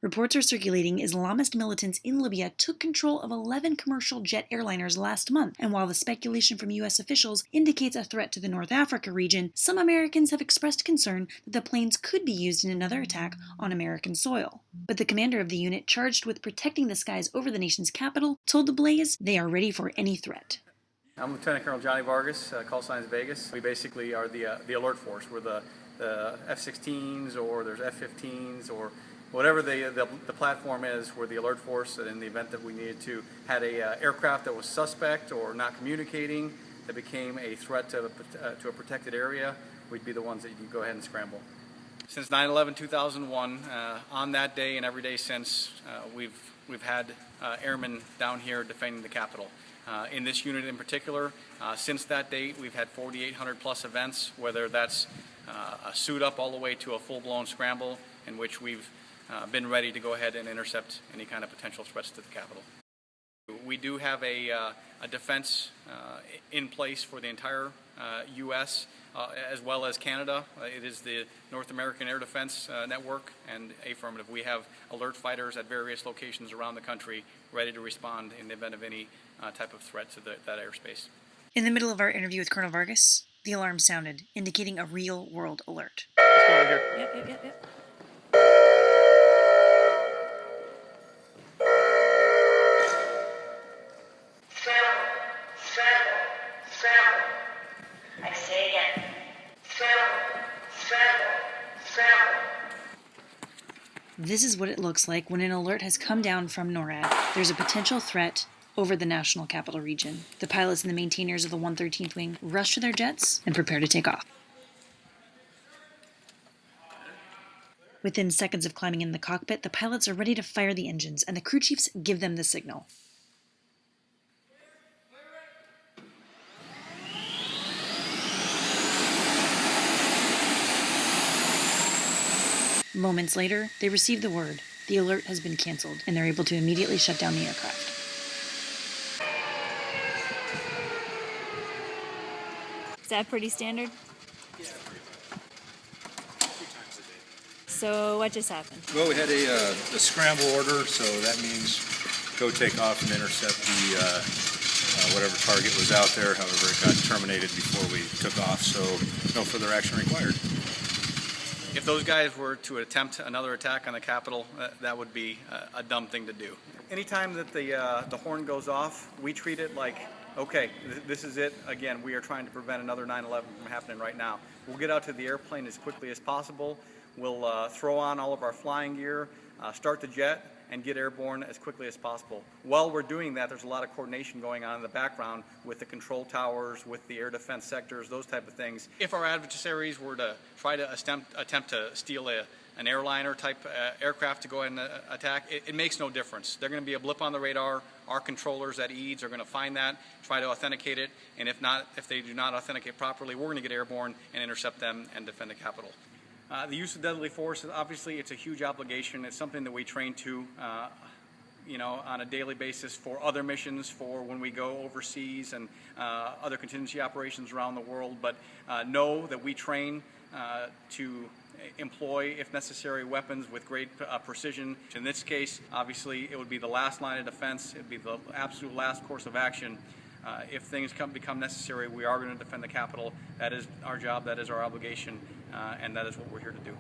Reports are circulating Islamist militants in Libya took control of 11 commercial jet airliners last month, and while the speculation from U.S. officials indicates a threat to the North Africa region, some Americans have expressed concern that the planes could be used in another attack on American soil. But the commander of the unit charged with protecting the skies over the nation's capital told the Blaze they are ready for any threat. I'm Lieutenant Colonel Johnny Vargas, call signs Vegas. We basically are the alert force. We're the F-16s, or there's F-15s, or whatever the platform is. We're the alert force that in the event that we needed to, had a aircraft that was suspect or not communicating, that became a threat to a protected area, we'd be the ones that you can go ahead and scramble. Since 9/11/2001, on that day and every day since, we've had airmen down here defending the Capitol. In this unit in particular, since that date, we've had 4,800 plus events, whether that's a suit up all the way to a full-blown scramble, in which we've been ready to go ahead and intercept any kind of potential threats to the Capitol. We do have a defense in place for the entire U.S. As well as Canada. It is the North American Air Defense Network, and affirmative. We have alert fighters at various locations around the country ready to respond in the event of any type of threat to that airspace. In the middle of our interview with Colonel Vargas, the alarm sounded, indicating a real-world alert. Let's go over here. Yep. I say again. Scramble. This is what it looks like when an alert has come down from NORAD. There's a potential threat over the national capital region. The pilots and the maintainers of the 113th Wing rush to their jets and prepare to take off. Within seconds of climbing in the cockpit, the pilots are ready to fire the engines, and the crew chiefs give them the signal. Moments later, they receive the word. The alert has been canceled, and they're able to immediately shut down the aircraft. Is that pretty standard? Yeah, pretty much. 2 times a day. So what just happened? Well, we had a scramble order, so that means go take off and intercept the whatever target was out there. However, it got terminated before we took off, so no further action required. If those guys were to attempt another attack on the Capitol, that would be a dumb thing to do. Anytime that the horn goes off, we treat it like, okay, this is it. Again, we are trying to prevent another 9/11 from happening right now. We'll get out to the airplane as quickly as possible. We'll throw on all of our flying gear, start the jet, and get airborne as quickly as possible. While we're doing that, there's a lot of coordination going on in the background with the control towers, with the air defense sectors, those type of things. If our adversaries were to try to attempt to steal an airliner type aircraft to go ahead and attack, it makes no difference. They're going to be a blip on the radar. Our controllers at EADS are going to find that, try to authenticate it, and if they do not authenticate properly, we're going to get airborne and intercept them and defend the Capitol. The use of deadly force, obviously, it's a huge obligation. It's something that we train to, on a daily basis for other missions, for when we go overseas and other contingency operations around the world. But know that we train to employ, if necessary, weapons with great precision. In this case, obviously, it would be the last line of defense. It would be the absolute last course of action. If things become necessary, we are going to defend the Capitol. That is our job, that is our obligation, and that is what we're here to do.